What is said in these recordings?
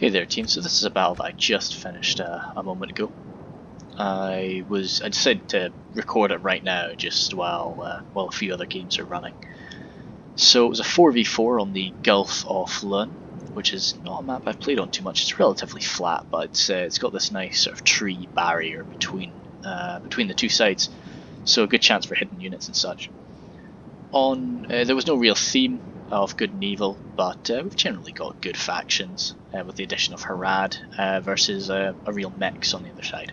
Hey there team, so this is a battle that I just finished a moment ago. I decided to record it right now just while a few other games are running. So it was a 4v4 on the Gulf of Lun, which is not a map I've played on too much. It's relatively flat, but it's got this nice sort of tree barrier between the two sides, so a good chance for hidden units and such. There was no real theme of good and evil, but we've generally got good factions with the addition of Harad versus a real mechs on the other side.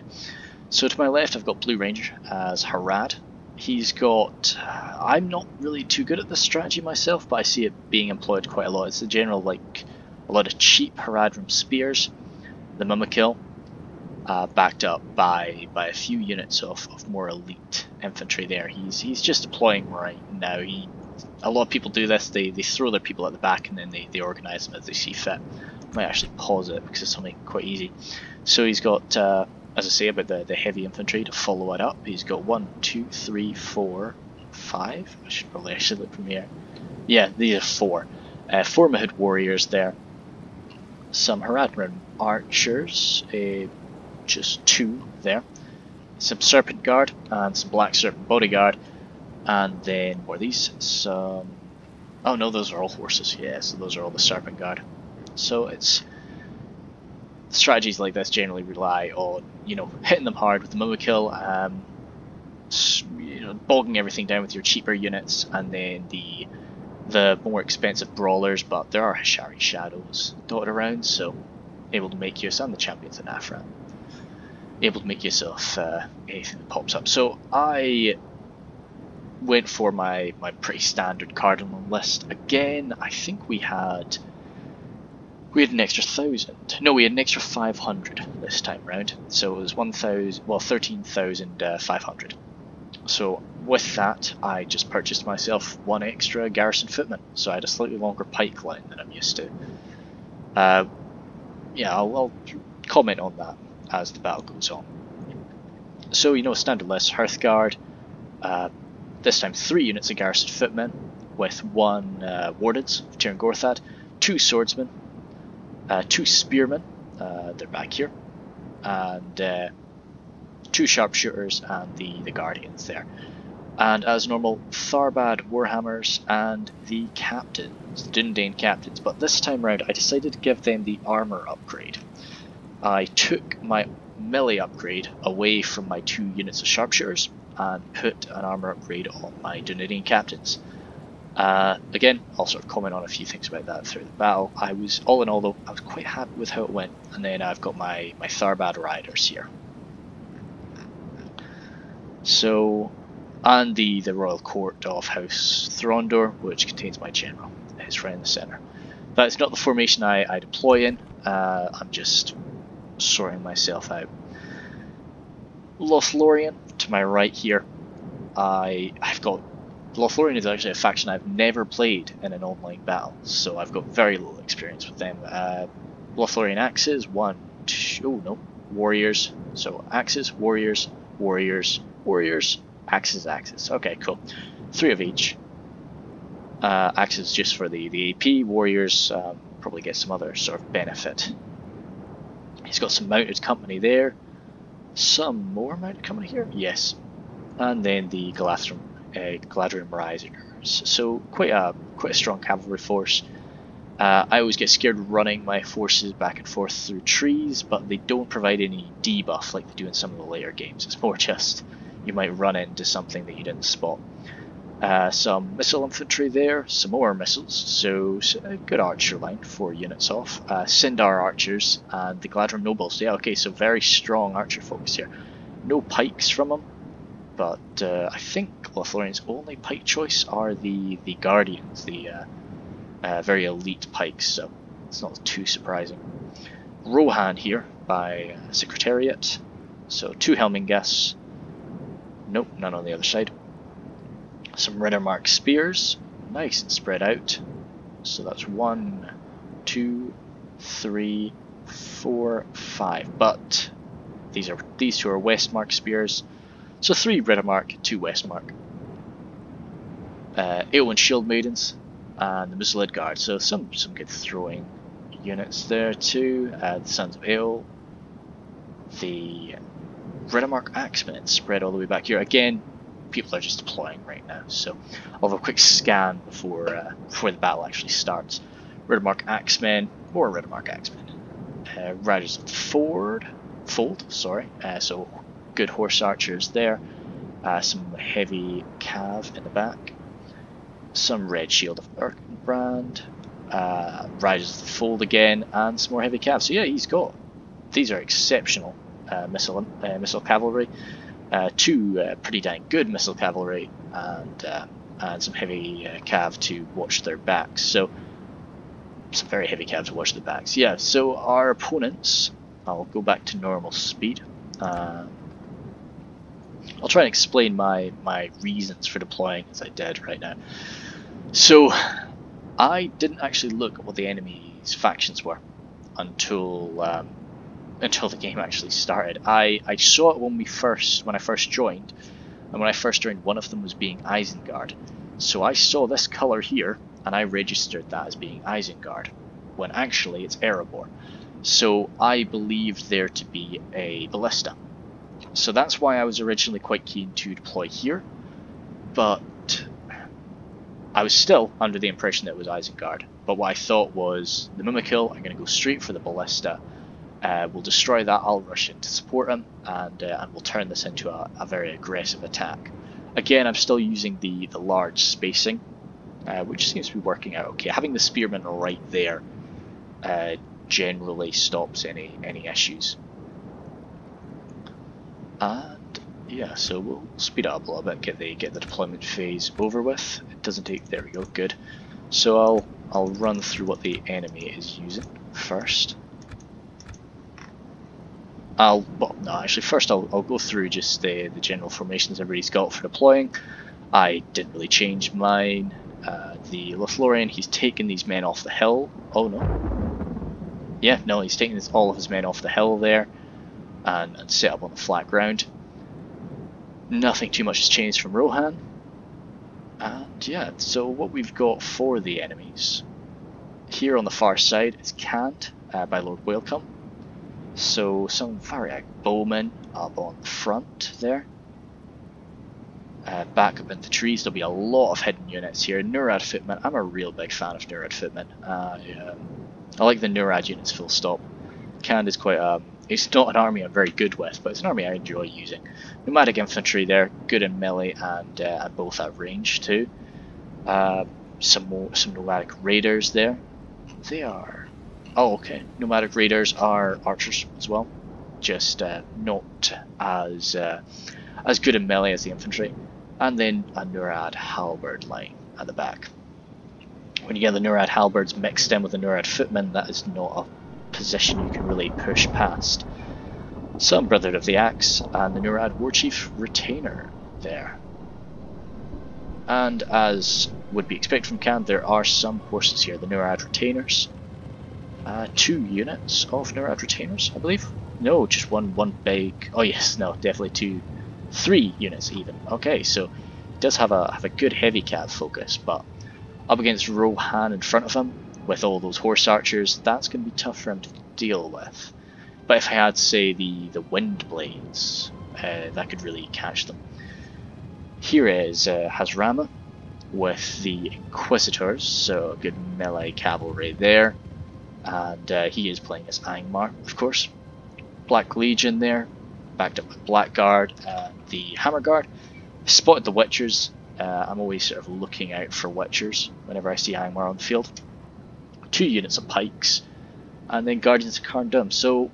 So to my left I've got Blue Ranger as Harad. He's got... I'm not really too good at this strategy myself, but I see it being employed quite a lot. It's the general, like, a lot of cheap Haradrim spears, the Mimikill, backed up by a few units of more elite infantry there. He's just deploying right now. A lot of people do this, they throw their people at the back and then they organise them as they see fit. I might actually pause it because it's something quite easy. So he's got, as I say about the heavy infantry to follow it up, he's got 1, 2, 3, 4, 5. I should probably actually look from here. Yeah, these are 4. 4 Mahud warriors there. Some Haradrim archers, just 2 there. Some Serpent Guard and some Black Serpent Bodyguard. And then, what are these? Some... Oh no, those are all horses, yeah, so those are all the Serpent Guard. So it's... strategies like this generally rely on, hitting them hard with the Mimikill, bogging everything down with your cheaper units, and then the more expensive brawlers, but there are Hishari Shadows dotted around, so able to make use, and the champions in Afra, able to make use of anything that pops up. So I went for my pretty standard Cardinal list. Again, I think we had an extra 1,000. No, we had an extra 500 this time round. So it was 13,500. So with that, I just purchased myself 1 extra Garrison Footman. So I had a slightly longer pike line than I'm used to. Yeah, I'll comment on that as the battle goes on. So, standard list, Hearthguard. This time 3 units of Garrison Footmen with 1 Wardens of Tir Gorthad, 2 Swordsmen, 2 Spearmen, they're back here, and 2 Sharpshooters and the Guardians there. And as normal, Tharbad Warhammers and the Captains, the Dundane Captains, but this time round I decided to give them the armour upgrade. I took my melee upgrade away from my 2 units of Sharpshooters and put an armour upgrade on my Dunedin Captains. Again, I'll sort of comment on a few things about that through the battle. All in all though, I was quite happy with how it went. And then I've got my Tharbad Riders here. So, and the Royal Court of House Throndor, which contains my general, his friend in the centre. That's not the formation I deploy in, I'm just sorting myself out. Lothlorien to my right here. I've got... Lothlorien is actually a faction I've never played in an online battle, so I've got very little experience with them. Lothlorien axes, 1, 2, oh no, warriors. So axes, warriors, warriors, warriors, axes, axes. Okay, cool. 3 of each. Axes just for the AP, warriors probably get some other sort of benefit. He's got some mounted company there. Some more mounted company here? Yes. And then the Galadrim Risers. So quite a strong cavalry force. I always get scared running my forces back and forth through trees, but they don't provide any debuff like they do in some of the later games. It's more just you might run into something that you didn't spot. Some missile infantry there, some more missiles, so a good archer line, 4 units off. Sindar archers and the Galadrim nobles. Yeah, okay, so very strong archer focus here. No pikes from them, but I think Lothlorien's only pike choice are the Guardians, the very elite pikes, so it's not too surprising. Rohan here by Secretariat, so 2 Helmingas. Nope, none on the other side. Some Riddermark spears, nice and spread out. So that's 1, 2, 3, 4, 5. But these 2 are Westmark spears. So 3 Riddermark, 2 Westmark. Eowyn Shield Maidens and the Muzzlehead Guard. So some good throwing units there too. The Sons of Ale, the Riddermark Axemen spread all the way back here. Again, people are just deploying right now, so I'll have a quick scan before the battle actually starts. Riddermark Axemen, more Riddermark Axemen. Riders of the Fold, sorry. So good horse archers there. Some heavy cav in the back. Some red shield of Erkenbrand. Riders of the Fold again, and some more heavy cav. So yeah, these are exceptional missile cavalry. Two pretty dang good missile cavalry, and some heavy cav to watch their backs. So some very heavy cav to watch their backs. Yeah. So our opponents, I'll go back to normal speed. I'll try and explain my reasons for deploying as I did right now. So I didn't actually look at what the enemy's factions were until the game actually started. I saw it when I first joined, and when I first joined, one of them was being Isengard. So I saw this colour here, and I registered that as being Isengard, when actually it's Erebor. So I believed there to be a ballista. So that's why I was originally quite keen to deploy here, but I was still under the impression that it was Isengard. But what I thought was, the Mimikill are going to go straight for the ballista. We'll destroy that, I'll rush in to support him, and we'll turn this into a very aggressive attack. Again, I'm still using the large spacing, which seems to be working out okay. Having the spearmen right there generally stops any issues. And yeah, so we'll speed up a little bit, get the deployment phase over with. It doesn't take, there we go, good. So I'll run through what the enemy is using first. First I'll go through just the general formations everybody's got for deploying. I didn't really change mine. The Lothlorien, he's taken these men off the hill. Oh no. Yeah, no, he's taken all of his men off the hill there and set up on the flat ground. Nothing too much has changed from Rohan. And yeah, so what we've got for the enemies. Here on the far side is Cant by Lord Whalecombe. So some Variag bowmen up on the front there. Back up in the trees, there'll be a lot of hidden units here. Nurad footmen, I'm a real big fan of Nurad footmen. I like the Nurad units full stop. Cand is quite it's not an army I'm very good with, but it's an army I enjoy using. Nomadic infantry there, good in melee and both at range too. Some nomadic raiders there. They are... Oh, okay. Nomadic raiders are archers as well, just not as good in melee as the infantry. And then a Nurad halberd line at the back. When you get the Nurad halberds mixed in with the Nurad footmen, that is not a position you can really push past. Some Brotherhood of the Axe and the Nurad Warchief Retainer there. And as would be expected from Khand, there are some horses here, the Nurad Retainers. 2 units of Nurad Retainers, I believe. No, just one big... Oh yes, no, definitely 3 units even. Okay, so it does have a good heavy cav focus, but up against Rohan in front of him, with all those horse archers, that's going to be tough for him to deal with. But if I had, say, the wind blades, that could really catch them. Here is Hazrama with the Inquisitors, so good melee cavalry there. And he is playing as Angmar, of course. Black Legion there, backed up with Blackguard and the Hammerguard. Spotted the Witchers. I'm always sort of looking out for Witchers whenever I see Angmar on the field. 2 units of pikes, and then Guardians of Carndum. So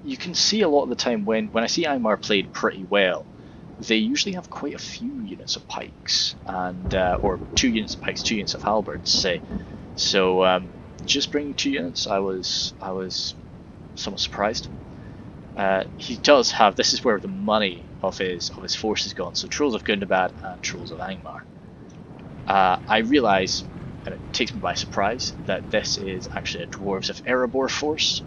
you can see a lot of the time when I see Angmar played pretty well, they usually have quite a few units of pikes, and or 2 units of pikes, 2 units of halberds, say. So just bringing 2 units, I was somewhat surprised. He does have, this is where the money of his force is gone, so Trolls of Gundabad and Trolls of Angmar. I realise, and it takes me by surprise, that this is actually a Dwarves of Erebor force.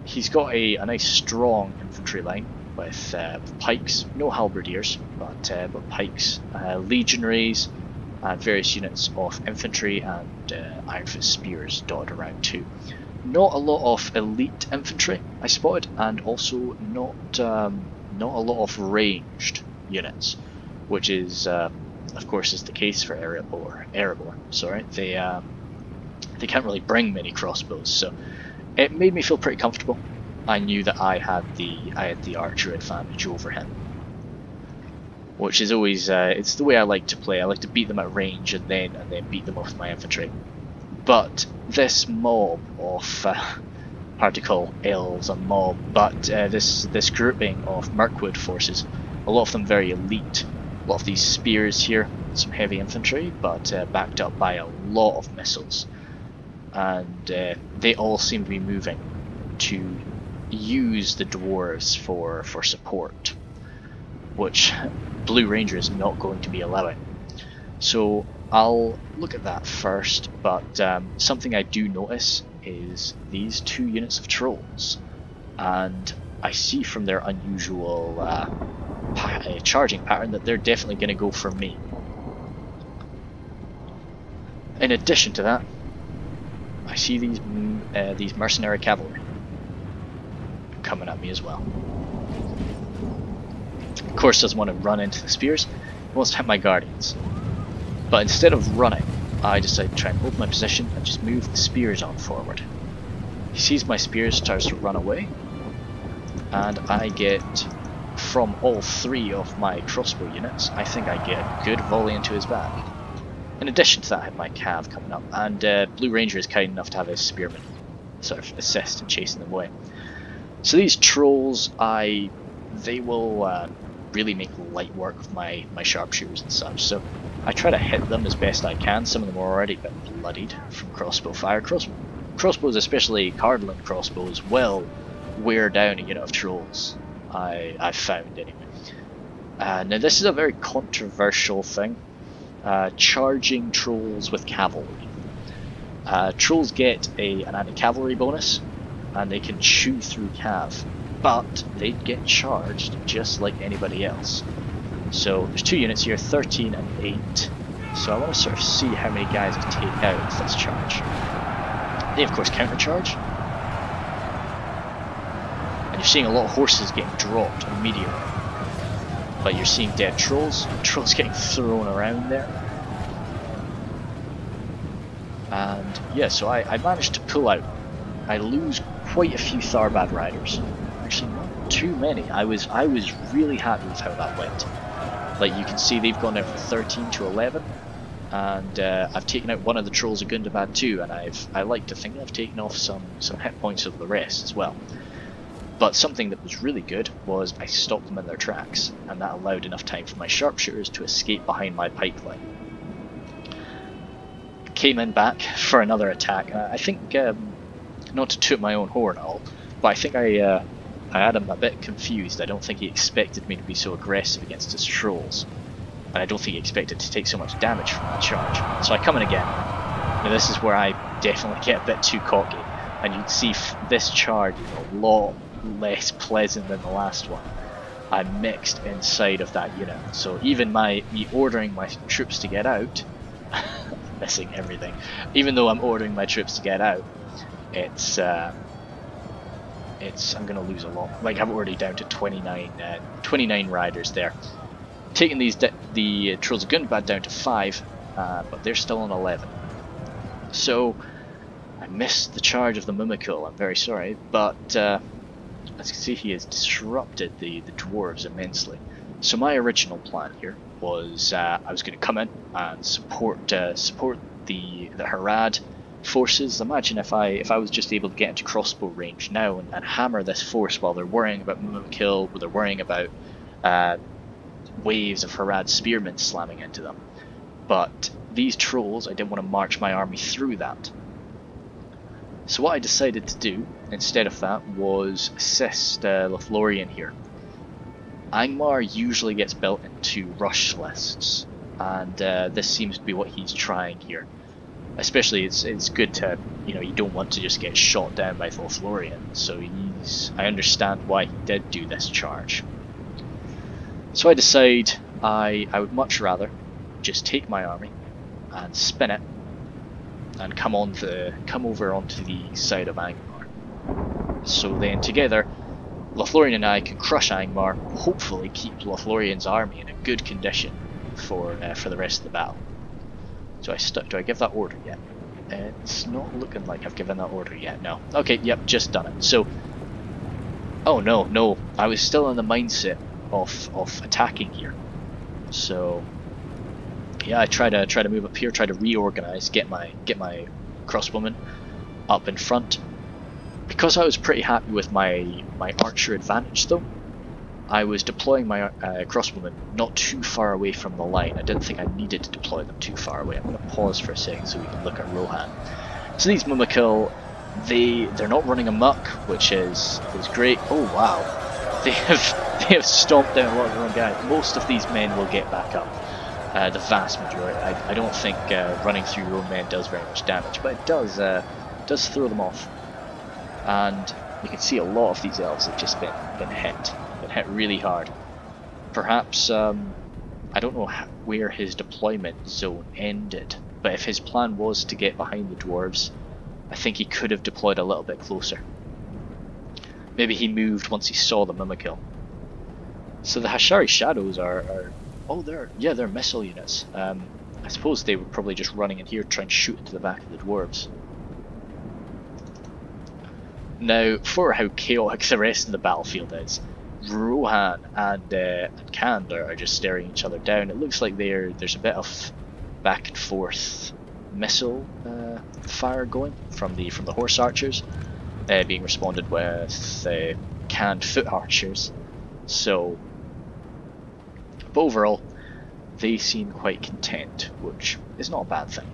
He's got a nice strong infantry line with pikes, no halberdiers, but pikes, legionaries, and various units of infantry and Iron Fist spears dotted around too. Not a lot of elite infantry I spotted, and also not a lot of ranged units, which is of course is the case for Erebor. Sorry, they can't really bring many crossbows, so it made me feel pretty comfortable. I knew that I had the archer advantage over him, which is always it's the way I like to play. I like to beat them at range and then beat them with my infantry. But this mob of hard to call elves a mob, but this grouping of Mirkwood forces, a lot of them very elite. A lot of these spears here, some heavy infantry, but backed up by a lot of missiles, and they all seem to be moving to use the dwarves for support, which Blue Ranger is not going to be allowing. So I'll look at that first, but something I do notice is these 2 units of trolls, and I see from their unusual charging pattern that they're definitely going to go for me. In addition to that, I see these mercenary cavalry coming at me as well. Of course, doesn't want to run into the spears, he wants to hit my guardians. But instead of running, I decide to try and hold my position and just move the spears on forward. He sees my spears, starts to run away, and I get, from all 3 of my crossbow units, I think I get a good volley into his back. In addition to that, I have my cav coming up, and Blue Ranger is kind enough to have his spearmen sort of assist in chasing them away. So these trolls, they will really make light work of my sharpshooters and such, so I try to hit them as best I can. Some of them are already a bit bloodied from crossbow fire. Crossbows, especially Cardland crossbows, will wear down a unit of trolls, I've found anyway. Now this is a very controversial thing, charging trolls with cavalry. Trolls get an anti-cavalry bonus, and they can chew through cav, but they get charged just like anybody else. So there's 2 units here, 13 and 8. So I want to sort of see how many guys I take out with this charge. They of course countercharge. And you're seeing a lot of horses getting dropped immediately. But you're seeing dead trolls getting thrown around there. And yeah, so I managed to pull out. I lose quite a few Tharbad riders. Actually not too many. I was really happy with how that went. Like you can see, they've gone down from 13 to 11, and I've taken out one of the trolls of Gundabad too, and I like to think I've taken off some hit points of the rest as well. But something that was really good was I stopped them in their tracks, and that allowed enough time for my sharpshooters to escape behind my pipeline. Came in back for another attack. I think, not to toot my own horn at all, but I think I had him a bit confused. I don't think he expected me to be so aggressive against his trolls, and I don't think he expected to take so much damage from that charge. So I come in again. Now this is where I definitely get a bit too cocky, and you'd see this charge is a lot less pleasant than the last one. I'm mixed inside of that unit, so even me ordering my troops to get out, missing everything. Even though I'm ordering my troops to get out, I'm gonna lose a lot. Like I'm already down to 29 riders there. Taking the Trolls of Gundabad down to 5, but they're still on 11. So I missed the charge of the Mimikul. I'm very sorry, but as you can see, he has disrupted the dwarves immensely. So my original plan here was I was going to come in and support the Harad forces. Imagine if I was just able to get into crossbow range now and hammer this force while they're worrying about Mimikul, while they're worrying about waves of Harad spearmen slamming into them. But these trolls, I didn't want to march my army through that. So what I decided to do instead of that was assist Lothlorien here. Angmar usually gets built into rush lists, and this seems to be what he's trying here. Especially, it's good to, you don't want to just get shot down by Lothlorien, so I understand why he did do this charge. So I decide I would much rather just take my army, and spin it and come over onto the side of Angmar. So then together, Lothlorien and I can crush Angmar, hopefully keep Lothlorien's army in a good condition for the rest of the battle. Do I give that order yet? It's not looking like I've given that order yet, no. Okay, yep, just done it. So, oh no, I was still in the mindset of attacking here. So, yeah, I try to move up here, try to reorganize, get my crossbowmen up in front. Because I was pretty happy with my archer advantage though, I was deploying my crossbowmen not too far away from the line. I didn't think I needed to deploy them too far away. I'm going to pause for a second so we can look at Rohan. So these Mumakil, they're not running amok, which is great. Oh wow, they have stomped down a lot of their own guys. Most of these men will get back up. The vast majority. I don't think running through your own men does very much damage, but it does throw them off. And you can see a lot of these elves have just been hit really hard. Perhaps I don't know where his deployment zone ended, but if his plan was to get behind the dwarves, I think he could have deployed a little bit closer. Maybe he moved once he saw the Mumakil. So the Hashari Shadows are they're missile units. I suppose they were probably just running in here trying to shoot into the back of the dwarves. Now, for how chaotic the rest of the battlefield is, Rohan and Khand are just staring each other down. It looks like there's a bit of back and forth missile fire going from the horse archers, being responded with Khand foot archers. So, but overall, they seem quite content, which is not a bad thing.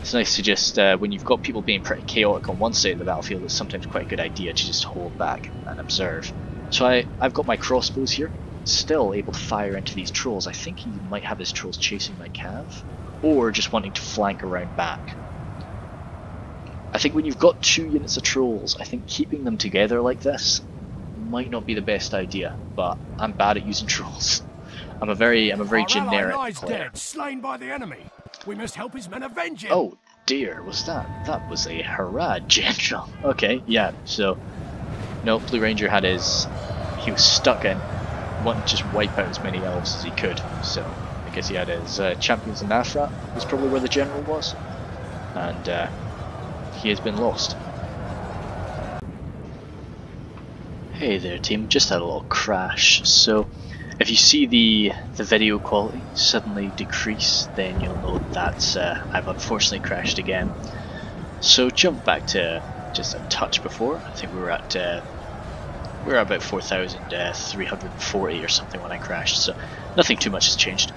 It's nice to just, when you've got people being pretty chaotic on one side of the battlefield, it's sometimes quite a good idea to just hold back and observe. So I've got my crossbows here, still able to fire into these trolls. I think he might have his trolls chasing my cav, or just wanting to flank around back. I think when you've got 2 units of trolls, I think keeping them together like this might not be the best idea, but I'm bad at using trolls. I'm a very generic player. Dead, slain by the enemy. We must help his men avenge him. Oh dear, that was a Harad general. Okay, yeah, so no, Blue Ranger he was stuck in wanting to just wipe out as many elves as he could. So I guess he had his champions in Nafrat, was probably where the general was, and he has been lost. Hey there team, just had a little crash. So if you see the video quality suddenly decrease, then you'll know that I've unfortunately crashed again. So jump back to just a touch before. I think we were at about 4,340 or something when I crashed. So nothing too much has changed.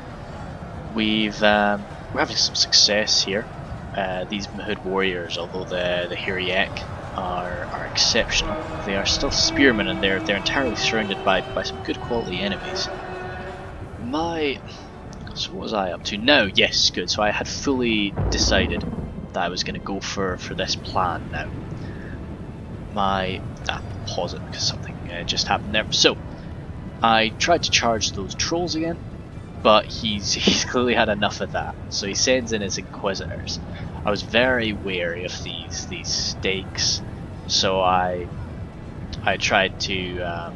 We're having some success here. These Mahud warriors, although the Hiriek are exceptional, they are still spearmen, and they're entirely surrounded by some good quality enemies. So what was I up to? No, yes, good. So I had fully decided that I was going to go for this plan now. Pause it because something just happened there. So I tried to charge those trolls again, but he's clearly had enough of that. So he sends in his inquisitors. I was very wary of these stakes, so I tried to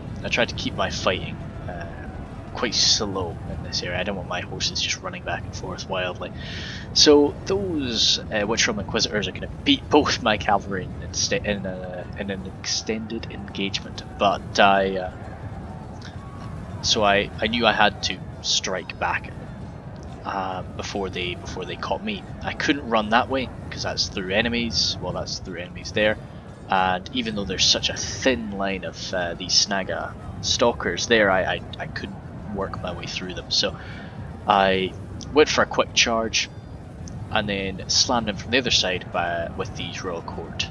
keep my fighting quite slow in this area. I don't want my horses just running back and forth wildly. So those Witchrealm Inquisitors are going to beat both my cavalry in an extended engagement, but I knew I had to strike back before they caught me. I couldn't run that way because that's through enemies. Well, that's through enemies there, and even though there's such a thin line of these Snaga stalkers there, I couldn't work my way through them. So I went for a quick charge and then slammed him from the other side with the Royal Court.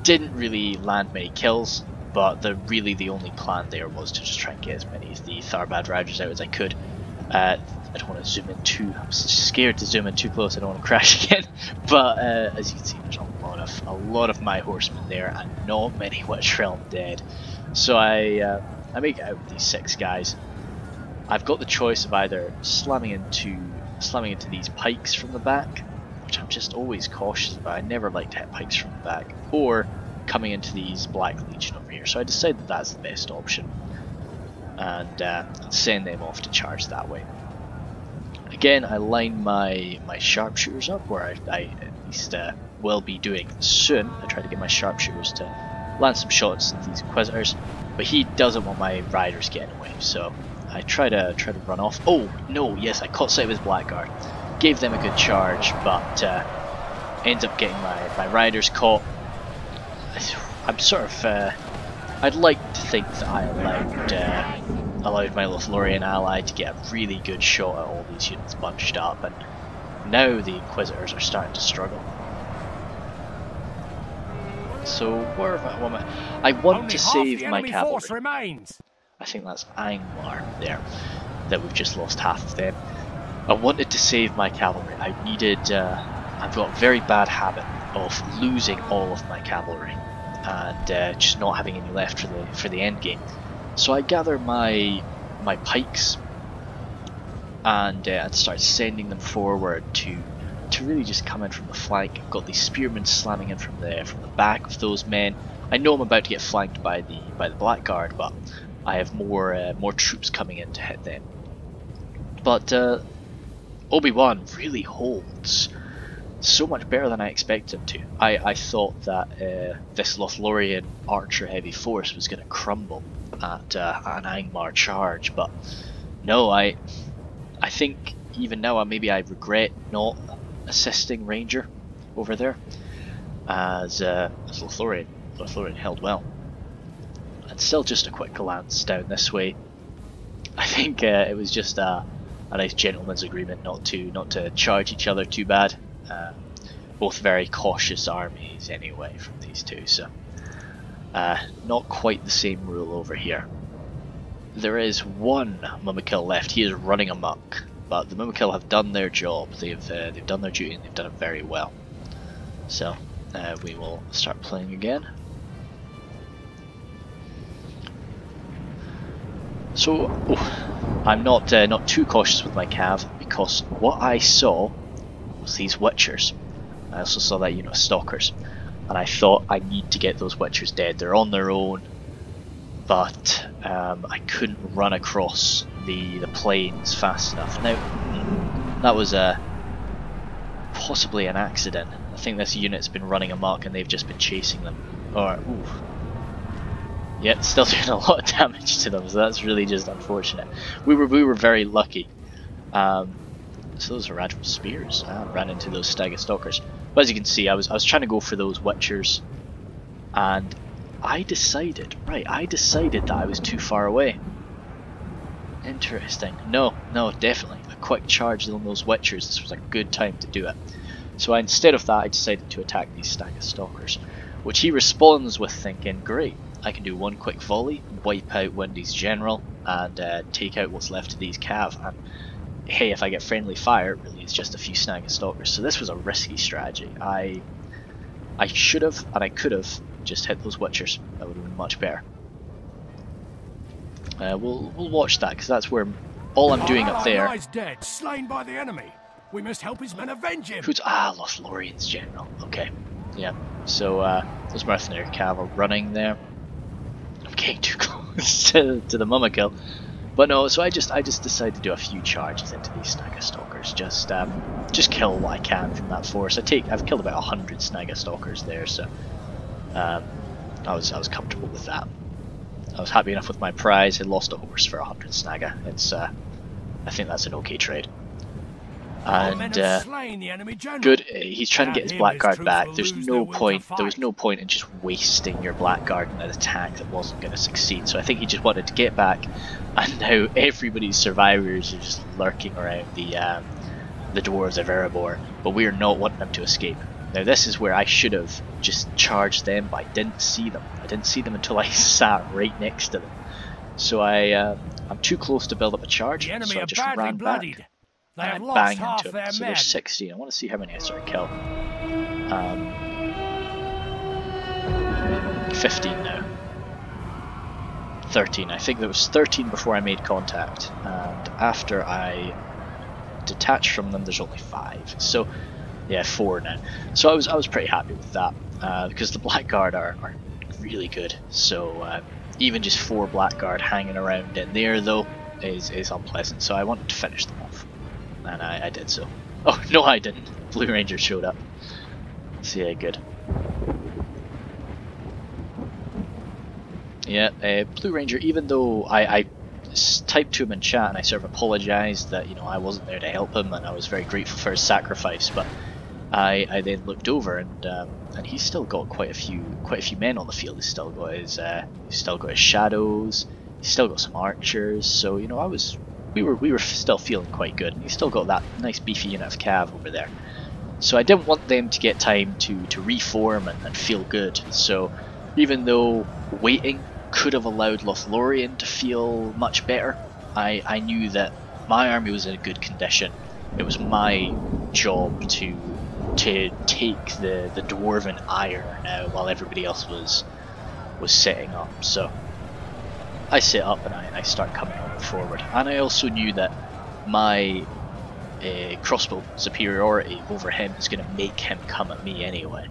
Didn't really land many kills, but the only plan there was to just try and get as many of the Tharbad Riders out as I could. I don't want to zoom in I'm scared to zoom in too close. I don't want to crash again. But as you can see, there's a lot of my horsemen there, and not many Witchrealm dead. So I make it out with these 6 guys. I've got the choice of either slamming into slamming into these pikes from the back, which I'm just always cautious about. I never like to hit pikes from the back, or coming into these Black Legion over here. So I decided that that's the best option, and send them off to charge that way. Again, I line my sharpshooters up, where I at least will be doing soon. I try to get my sharpshooters to land some shots at these Inquisitors, but he doesn't want my riders getting away, so I try to run off. Oh no, yes, I caught sight of his Blackguard, gave them a good charge, but ends up getting my riders caught. I'm sort of I'd like to think that I allowed my Lothlorien ally to get a really good shot at all these units bunched up, and now the Inquisitors are starting to struggle. So where am I want to save my cavalry. I think that's Angmar there, that we've just lost half of them. I wanted to save my cavalry. I needed, I've got a very bad habit of losing all of my cavalry and just not having any left for the end game. So I gather my pikes and start sending them forward to really just come in from the flank. I've got these spearmen slamming in from the back of those men. I know I'm about to get flanked by the Blackguard, but I have more troops coming in to hit them. But Obi-Wan really holds so much better than I expected him to. I thought that this Lothlorien archer heavy force was going to crumble at an Angmar charge, but no, I think even now maybe I regret not assisting Ranger over there, as Lothlorien held well. And still just a quick glance down this way. I think it was just a nice gentleman's agreement not to charge each other too bad. Both very cautious armies anyway from these two, so not quite the same rule over here. There is one Mumakil left. He is running amok, but the Mumakil have done their job. They've done their duty, and they've done it very well. So we will start playing again. So I'm not too cautious with my cav, because what I saw was these Witchers. I also saw that unit of Stalkers, and I thought I need to get those Witchers dead. They're on their own, but I couldn't run across the plains fast enough. Now that was possibly an accident. I think this unit's been running amok and they've just been chasing them. Or yeah, still doing a lot of damage to them, so that's really just unfortunate. We were very lucky. So those are Radwim's spears. I ran into those Stag Stalkers. But as you can see, I was trying to go for those Witchers, and I decided that I was too far away. Interesting. No, definitely. A quick charge on those Witchers. This was a good time to do it. So instead of that, I decided to attack these Stag Stalkers, which he responds with thinking, great, I can do one quick volley, wipe out Windy's general, and take out what's left of these cav. And hey, if I get friendly fire, it really is just a few Stag Stalkers. So this was a risky strategy. I should have, and I could have, just hit those Witchers. That would have been much better. We'll watch that, because that's where all I'm doing up there. Lies dead, slain by the enemy. We must help his men avenge him. Who's Lothlorien's general? Okay, yeah. So those mercenary cav are running there. I'm getting too close to the Mumakil, but no. So I just decided to do a few charges into these Stag Stalkers. Just kill what I can from that force. I've killed about 100 Stag Stalkers there, so I was comfortable with that. I was happy enough with my prize. I lost a horse for 100 Snaga. It's I think that's an okay trade. And good. He's trying to get his Blackguard back. There was no point in just wasting your Blackguard in an attack that wasn't going to succeed. So I think he just wanted to get back, and now everybody's survivors are just lurking around the dwarves of Erebor, but we are not wanting them to escape. Now this is where I should have just charged them, but I didn't see them. I didn't see them until I sat right next to them. So I'm too close to build up a charge, so I just ran back. They have And lost bang half into their him. So men. there's 16. I want to see how many I sort of kill. 15 now. 13. I think there was 13 before I made contact, and after I detached from them, there's only 5. So yeah, 4 now. So I was pretty happy with that, because the Blackguard are really good. So even just 4 Blackguard hanging around in there though is unpleasant. So I wanted to finish them off, and I did so. Oh no, I didn't. Blue Ranger showed up. So yeah, good. Yeah, Blue Ranger, even though I typed to him in chat and I sort of apologised that, you know, I wasn't there to help him, and I was very grateful for his sacrifice, but I then looked over and he's still got quite a few men on the field. He's still got his shadows, he's still got some archers, so you know we were still feeling quite good, and he's still got that nice beefy unit of cav over there. So I didn't want them to get time to reform and feel good. So even though waiting could have allowed Lothlorien to feel much better, I knew that my army was in a good condition. It was my job to take the Dwarven ire now while everybody else was setting up. So I set up and I start coming on forward. And I also knew that my crossbow superiority over him is going to make him come at me anyway.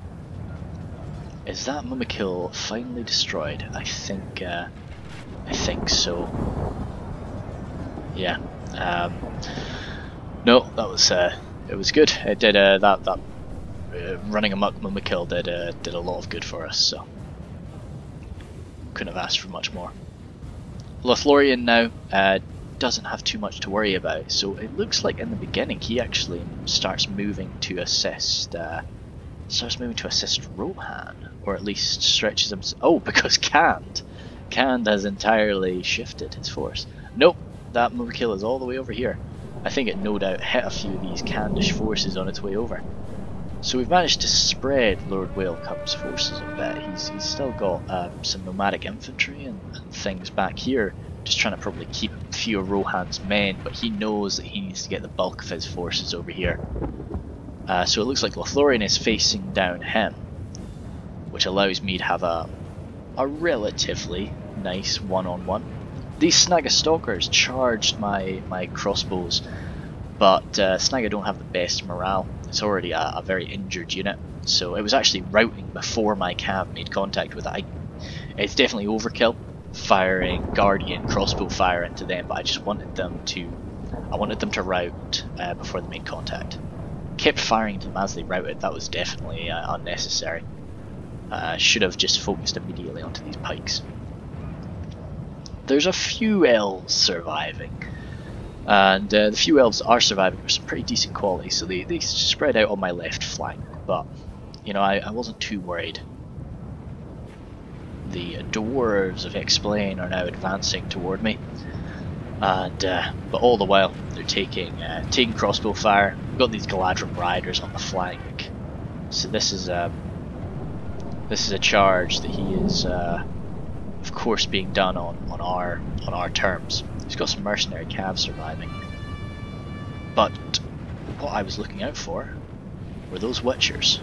Is that Mumakil finally destroyed? I think so. Yeah. No, that was it was good. It did that running amok Mumakil did a lot of good for us. So couldn't have asked for much more. Lothlorien now doesn't have too much to worry about. So it looks like in the beginning he actually starts moving to assist. Rohan, or at least stretches him. Oh, because Khand has entirely shifted his force. Nope, that Mumakil is all the way over here. I think it no doubt hit a few of these Khandish forces on its way over. So we've managed to spread Lord Whalecup's forces a bit. He's still got some nomadic infantry and things back here, just trying to probably keep a few of Rohan's men, but he knows that he needs to get the bulk of his forces over here. So it looks like Lothlorien is facing down him, which allows me to have a relatively nice one-on-one. These Snaga Stalkers charged my crossbows, but Snaga don't have the best morale. It's already a very injured unit, so it was actually routing before my cav made contact with it. It's definitely overkill firing Guardian crossbow fire into them, but I just wanted them to rout before they made contact. Kept firing into them as they routed. That was definitely unnecessary. Should have just focused immediately onto these pikes. There's a few elves surviving, and the few elves that are surviving are some pretty decent quality, so they spread out on my left flank, but you know, I wasn't too worried. The dwarves of Explain are now advancing toward me, and but all the while they're taking crossbow fire. We've got these Galadrim riders on the flank, so this is a charge that he is of course being done on our terms. He's got some mercenary calves surviving, but what I was looking out for were those Witchers.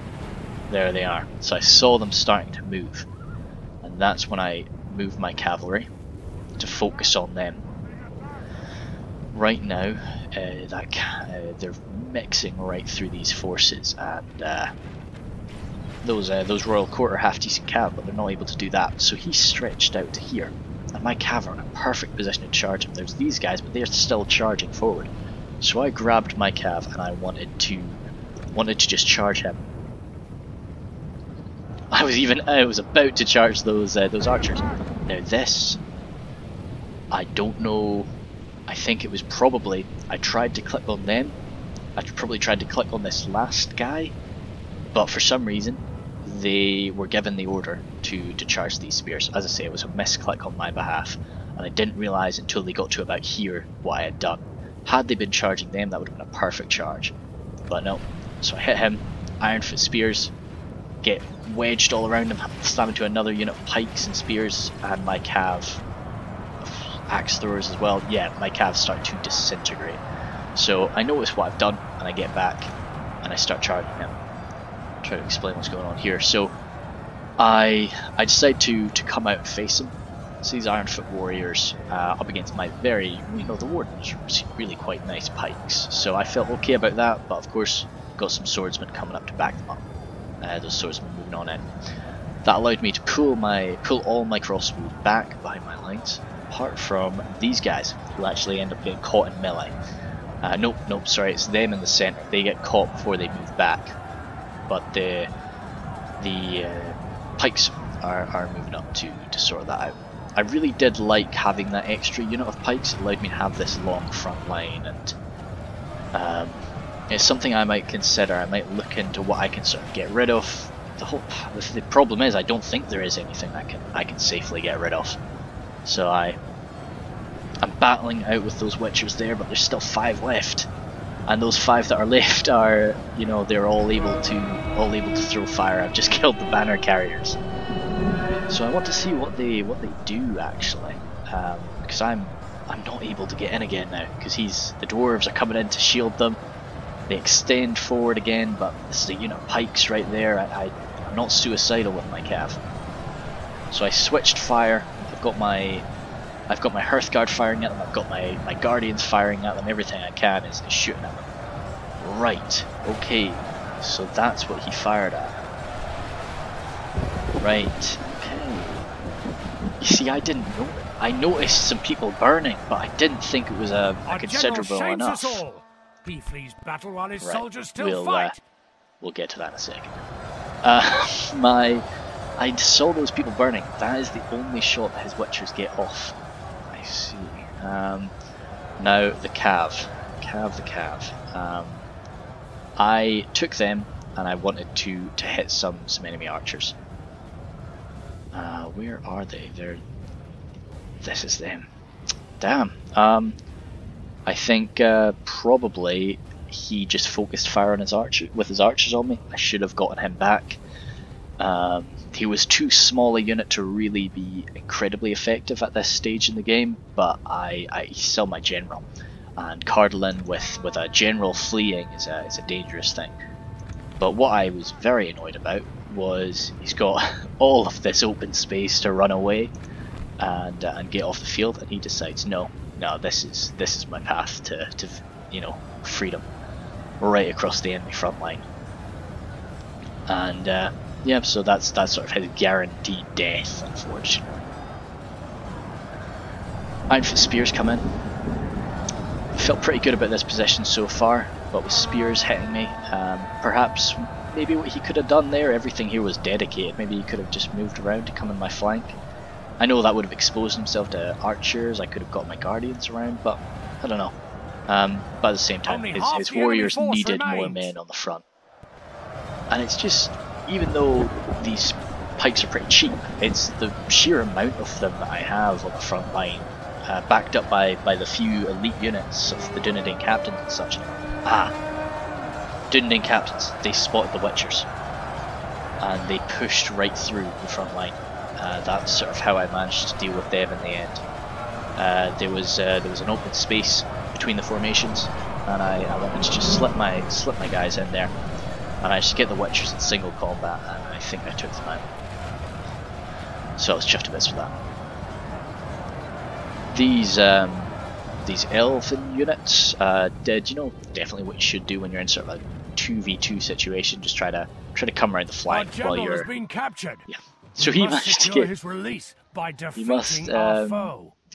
There they are. So I saw them starting to move, and that's when I moved my cavalry to focus on them. Right now, they're mixing right through these forces, and those Royal Court are half decent cav, but they're not able to do that. So he's stretched out to here, and my cav are in a perfect position to charge him. There's these guys, but they're still charging forward. So I grabbed my cav and I wanted to just charge him. I was about to charge those archers. Now this, I don't know. I think it was probably I tried to click on them. I probably tried to click on this last guy, but for some reason they were given the order to charge these spears. As I say, it was a misclick on my behalf, and I didn't realise until they got to about here what I had done. Had they been charging them, that would have been a perfect charge, but no. So I hit him, Ironfoot spears, get wedged all around him, slam into another unit of pikes and spears, and my cav, axe throwers as well. Yeah, my calves start to disintegrate. So I notice what I've done, and I get back and I start charging him. Try to explain what's going on here. So I decide to come out and face him, So these Ironfoot warriors up against my very, the Wardens really quite nice pikes. So I felt okay about that, but of course got some swordsmen coming up to back them up. Those swordsmen moving on in. That allowed me to pull all my crossbows back behind my lines, apart from these guys who actually end up getting caught in melee. Nope, sorry, it's them in the centre. They get caught before they move back, but the pikes are moving up to sort that out. I really did like having that extra unit of pikes. It allowed me to have this long front line, and it's something I might consider. I might look into what I can sort of get rid of. The problem is I don't think there is anything I can safely get rid of. So I'm battling out with those Witchers there, but there's still 5 left, and those 5 that are left are, they're all able to throw fire. I've just killed the banner carriers, so I want to see what they do actually, because I'm not able to get in again now, because the dwarves are coming in to shield them. They extend forward again, but this is a unit of pikes right there. I'm not suicidal with my cav, so I switched fire. I've got my Hearthguard firing at them, I've got my Guardians firing at them, everything I can is shooting at them. Right, okay, so that's what he fired at. Right, okay. You see, I didn't know it. I noticed some people burning, but I didn't think it was a considerable enough. He flees battle while his right. soldiers still fight. We'll get to that in a second. I saw those people burning. That is the only shot that his Witchers get off. I see. Now the cav. I took them and I wanted to hit some enemy archers. Where are they? This is them. Damn. I think probably he just focused fire on his archers on me. I should have gotten him back. He was too small a unit to really be incredibly effective at this stage in the game, but he's still my general, and Cardolan with a general fleeing is a dangerous thing. But what I was very annoyed about was he's got all of this open space to run away and get off the field, and he decides no, this is my path to freedom, right across the enemy front line. And yeah, so that's sort of his guaranteed death, unfortunately. Ironfoot spears come in. I felt pretty good about this position so far, but with spears hitting me, perhaps maybe what he could have done there, everything here was dedicated, maybe he could have just moved around to come in my flank. I know that would have exposed himself to archers, I could have got my guardians around, but I don't know. But at the same time, his warriors needed more men on the front. And it's just, even though these pikes are pretty cheap, it's the sheer amount of them that I have on the front line, backed up by the few elite units of the Dunedain captains and such. Dunedain captains, they spotted the Witchers, and they pushed right through the front line. That's sort of how I managed to deal with them in the end. There was an open space between the formations, and I wanted to just slip my guys in there, and I just get the Witchers in single combat, and I think I took them out. So I was chuffed to bits with that. These elven units did, definitely what you should do when you're in sort of a 2v2 situation. Just try to come around the flank while you're. Has been captured. Yeah. So he managed to get his release by defeating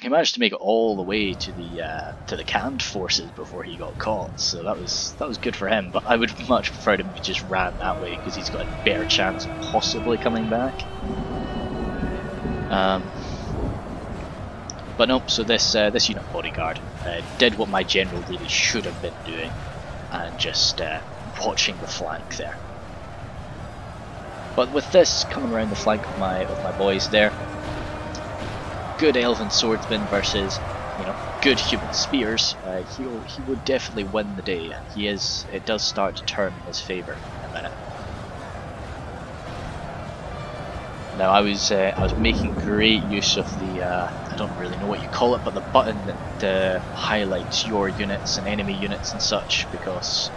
he managed to make it all the way to the canned forces before he got caught. So that was good for him. But I would much prefer him if he just ran that way, because he's got a better chance of possibly coming back. But nope. So this unit bodyguard did what my general really should have been doing, and just watching the flank there. But with this coming around the flank of my boys there, good elven swordsman versus good human spears, he would definitely win the day. It does start to turn in his favour in a minute. Now I was making great use of the I don't really know what you call it, but the button that highlights your units and enemy units and such, because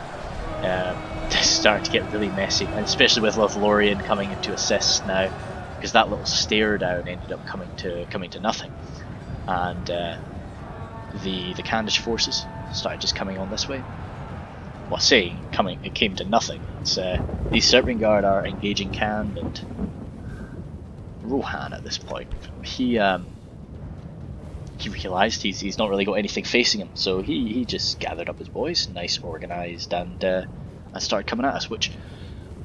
this is starting to get really messy, and especially with Lothlorien coming into assist now, because that little stair down ended up coming to nothing, and the Khandish forces started just coming on this way. Well, I say it came to nothing. It's these Serpent Guard are engaging Khan and Rohan at this point. He realised he's not really got anything facing him, so he just gathered up his boys, nice organised, and started coming at us. Which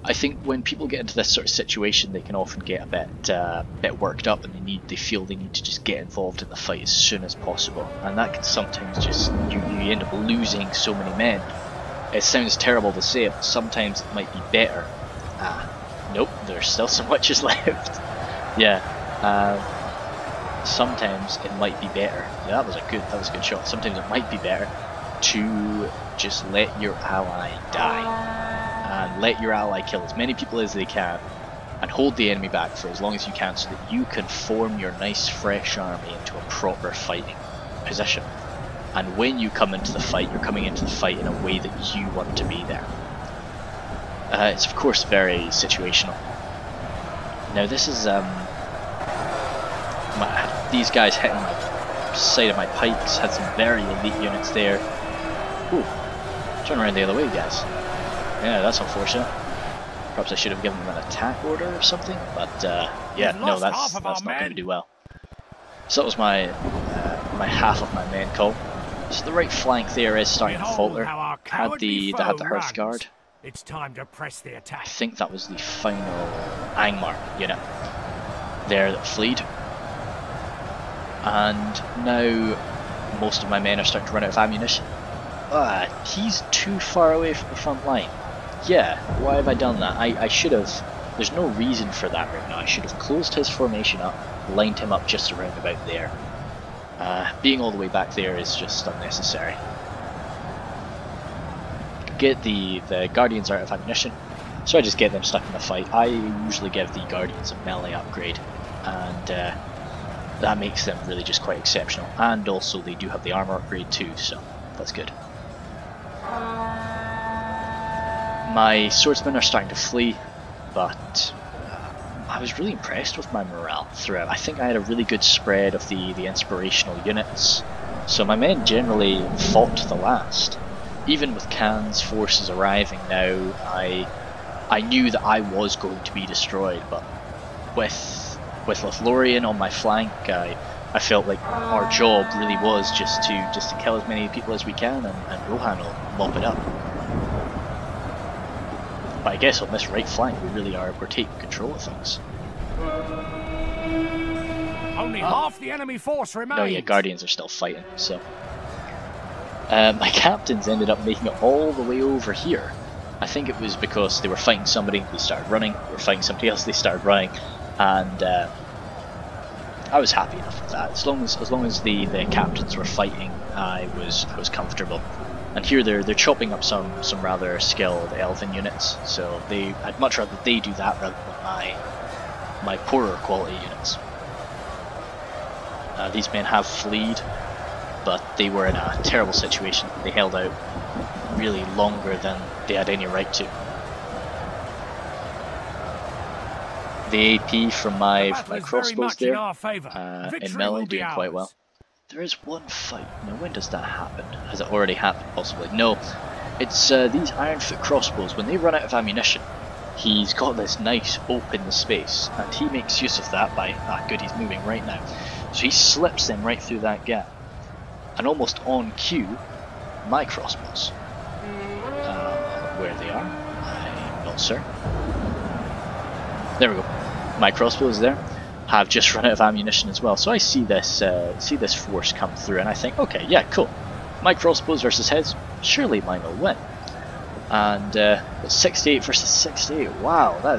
I think when people get into this sort of situation, they can often get a bit worked up, and they feel they need to just get involved in the fight as soon as possible, and that can sometimes just you end up losing so many men. It sounds terrible to say it, but sometimes it might be better. Nope, there's still some witches left. Yeah. Sometimes it might be better. Yeah, that was a good shot. Sometimes it might be better to just let your ally die and let your ally kill as many people as they can and hold the enemy back for as long as you can, so that you can form your nice fresh army into a proper fighting position. And when you come into the fight, you're coming into the fight in a way that you want to be there. It's of course very situational. Now this is these guys hitting the side of my pikes, had some very elite units there. Ooh, turn around the other way, guys. Yeah, that's unfortunate. Perhaps I should have given them an attack order or something, but yeah, no, that's not going to do well. So that was my half of my men call. So the right flank there is starting to falter. They had the Hearth Guard. It's time to press the attack. I think that was the final Angmar unit there that fled. And now most of my men are starting to run out of ammunition. He's too far away from the front line. Yeah, why have I done that? I should have. There's no reason for that right now. I should have closed his formation up, lined him up just around about there. Being all the way back there is just unnecessary. Get the Guardians out of ammunition, so I just get them stuck in the fight. I usually give the Guardians a melee upgrade, and that makes them really just quite exceptional. And also they do have the armor upgrade too, so that's good. My swordsmen are starting to flee, but I was really impressed with my morale throughout. I think I had a really good spread of the inspirational units, so my men generally fought to the last. Even with Khan's forces arriving now, I knew that I was going to be destroyed, but with Lothlorien on my flank, I felt like our job really was just to kill as many people as we can, and Rohan will mop it up. But I guess on this right flank we're taking control of things. Only half the enemy force remains. No, yeah, Guardians are still fighting, so. My captains ended up making it all the way over here. I think it was because they were fighting somebody, they started running, they were fighting somebody else, they started running, and I was happy enough with that. As long as the captains were fighting, I was comfortable. And here they're chopping up some rather skilled elven units, so I'd much rather they do that rather than my poorer quality units. These men have fled, but they were in a terrible situation. They held out really longer than they had any right to. The AP from my crossbows there in melee doing quite well. There is one fight. Now when does that happen? Has it already happened possibly? No. It's these Ironfoot crossbows, when they run out of ammunition, he's got this nice open space, and he makes use of that by, good, he's moving right now. So he slips them right through that gap. And almost on cue, my crossbows. Where they are, I'm not certain. There we go. My crossbows there have just run out of ammunition as well. So I see this force come through, and I think, okay, yeah, cool. My crossbows versus his, surely mine will win. And 68 versus 68. Wow, that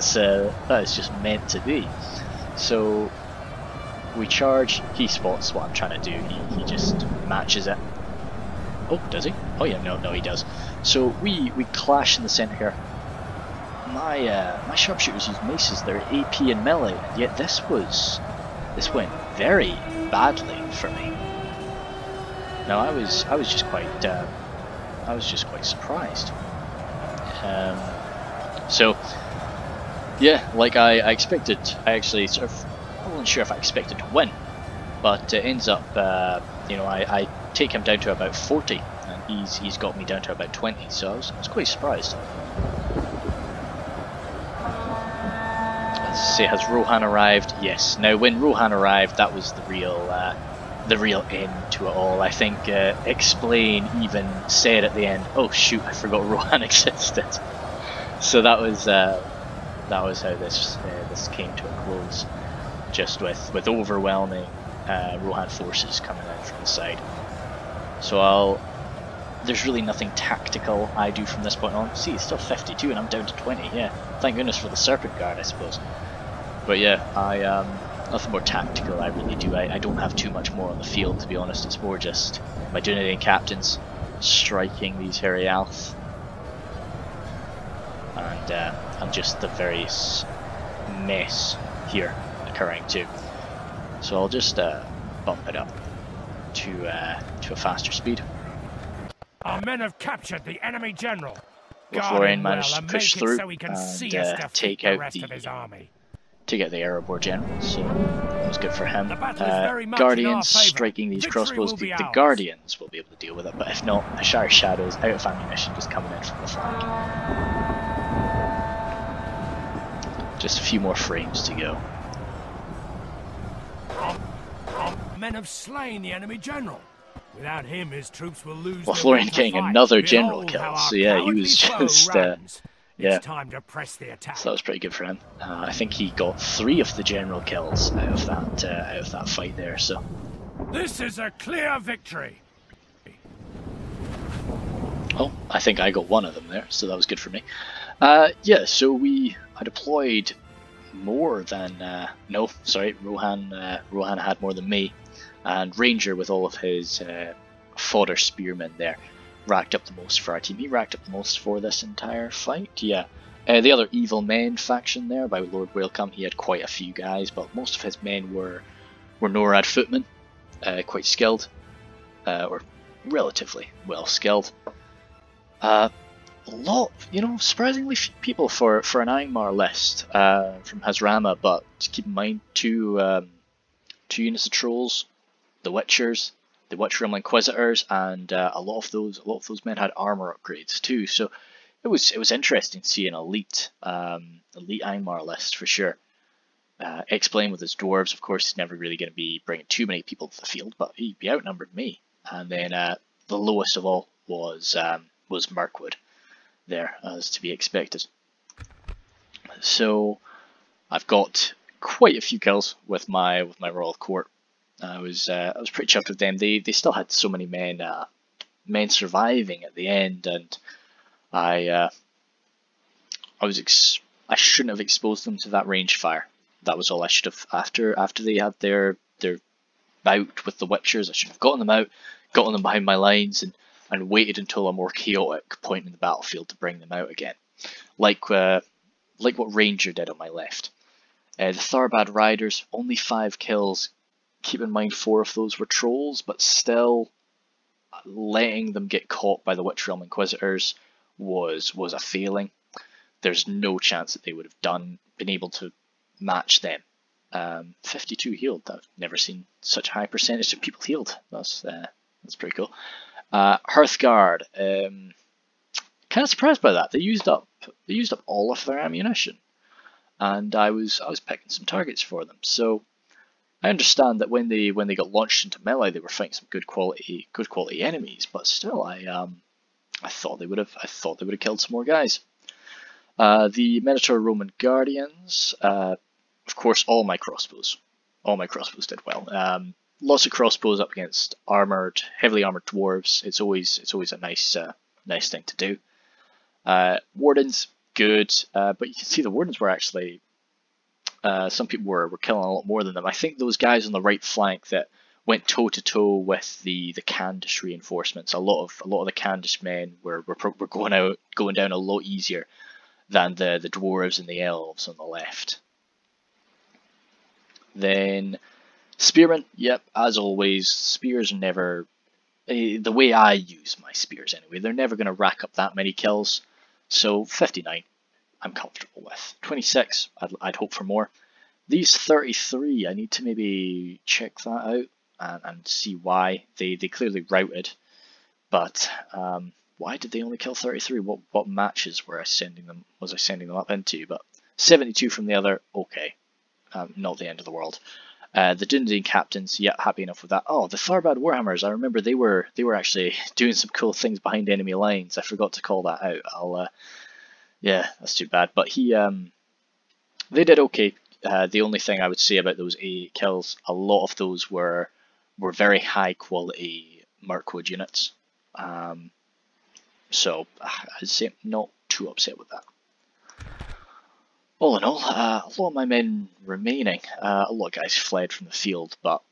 is just meant to be. So we charge. He spots what I'm trying to do. He just matches it. Oh, does he? Oh yeah, no, he does. So we clash in the center here. My sharpshooters use maces. They're AP and melee, and yet this went very badly for me. Now I was just quite surprised. So Yeah, like I expected. I actually sort of, I wasn't sure if I expected to win, but it ends up, you know, I take him down to about 40, and he's got me down to about 20. So I was quite surprised. Let's see, has Rohan arrived? Yes. Now, when Rohan arrived, that was the real end to it all. I think Explain even said at the end, "Oh shoot, I forgot Rohan existed." So that was how this came to a close, just with overwhelming Rohan forces coming in from the side. So there's really nothing tactical I do from this point on. See, it's still 52 and I'm down to 20. Yeah, thank goodness for the Serpent Guard, I suppose. But yeah, nothing more tactical I really do. I don't have too much more on the field, to be honest. It's more just my Dunedain captains striking these hairy Alth, and just the various mess here occurring too. So I'll just bump it up to a faster speed. Our men have captured the enemy general. Lothlorien managed to push through so and take out the Erebor general, so that was good for him. Guardians striking these crossbows, the Guardians will be able to deal with it, but if not, Ashara Shadows out of ammunition just coming in from the flank. Just a few more frames to go. Our men have slain the enemy general. Without him, his troops will lose. Lothlorien getting another general kill, so yeah, he was just yeah, time to press the attack. So that was pretty good for him. I think he got 3 of the general kills out of that fight there. So this is a clear victory. Oh, I think I got 1 of them there, so that was good for me. Yeah, so I deployed more than no, sorry, Rohan had more than me, and Ranger with all of his fodder spearmen there racked up the most for our team. He racked up the most for this entire fight, yeah. The other Evil Men faction there by Lord Whalecome, he had quite a few guys, but most of his men were Norad footmen, quite skilled, or relatively well skilled. A lot, you know, surprisingly few people for an Angmar list from Hazrama, but keep in mind 2 units of trolls, the Witchers, the Witch Realm Inquisitors, and a lot of those men had armor upgrades too. So it was interesting to see an elite Angmar list for sure. Explain with his dwarves, of course, he's never really going to be bringing too many people to the field, but he outnumbered me. And then the lowest of all was Mirkwood there, as to be expected. So I've got quite a few kills with my Royal Court. I was pretty chuffed with them. They still had so many men surviving at the end, and I shouldn't have exposed them to that range fire. That was all I should have. After they had their bout with the Witchers, I should have gotten them out, gotten them behind my lines, and waited until a more chaotic point in the battlefield to bring them out again, like what Ranger did on my left. The Tharbad Riders, only 5 kills. Keep in mind 4 of those were trolls, but still letting them get caught by the Witch Realm Inquisitors was a failing. There's no chance that they would have been able to match them. 52 healed. I've never seen such a high percentage of people healed. That's pretty cool. Hearthguard, kind of surprised by that. They used up all of their ammunition, and I was picking some targets for them. So I understand that when they got launched into melee, they were fighting some good quality enemies, but still, I thought they would have killed some more guys. The Minotaur Roman Guardians, of course, all my crossbows did well. Lots of crossbows up against heavily armored dwarves. It's always a nice thing to do. Wardens, good, but you can see the Wardens were actually. Some people were killing a lot more than them. I think those guys on the right flank that went toe to toe with the Candish reinforcements. A lot of the Candish men were going down a lot easier than the dwarves and the elves on the left. Then spearmen, yep, as always, spears are never the way I use my spears anyway. They're never going to rack up that many kills. So 59. I'm comfortable with. 26, I'd hope for more. These 33, I need to maybe check that out and see why. They clearly routed, but why did they only kill 33? What matches were I sending them? Was I sending them up into? But 72 from the other, okay, not the end of the world. The Dundee captains, yeah, happy enough with that. Oh, the Tharbad Warhammers, I remember they were actually doing some cool things behind enemy lines. I forgot to call that out. Yeah, that's too bad. But they did okay. The only thing I would say about those 88 kills, a lot of those were very high quality Mirkwood units. So I'd say not too upset with that. All in all, a lot of my men remaining. A lot of guys fled from the field, but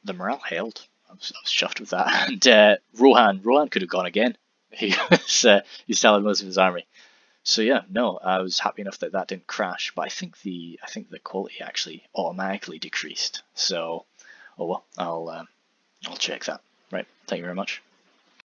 the morale held. I was chuffed with that. And Rohan could have gone again. He was telling most of his army. So yeah, no, I was happy enough that that didn't crash. But I think the quality actually automatically decreased. So, oh well, I'll check that. Right, thank you very much.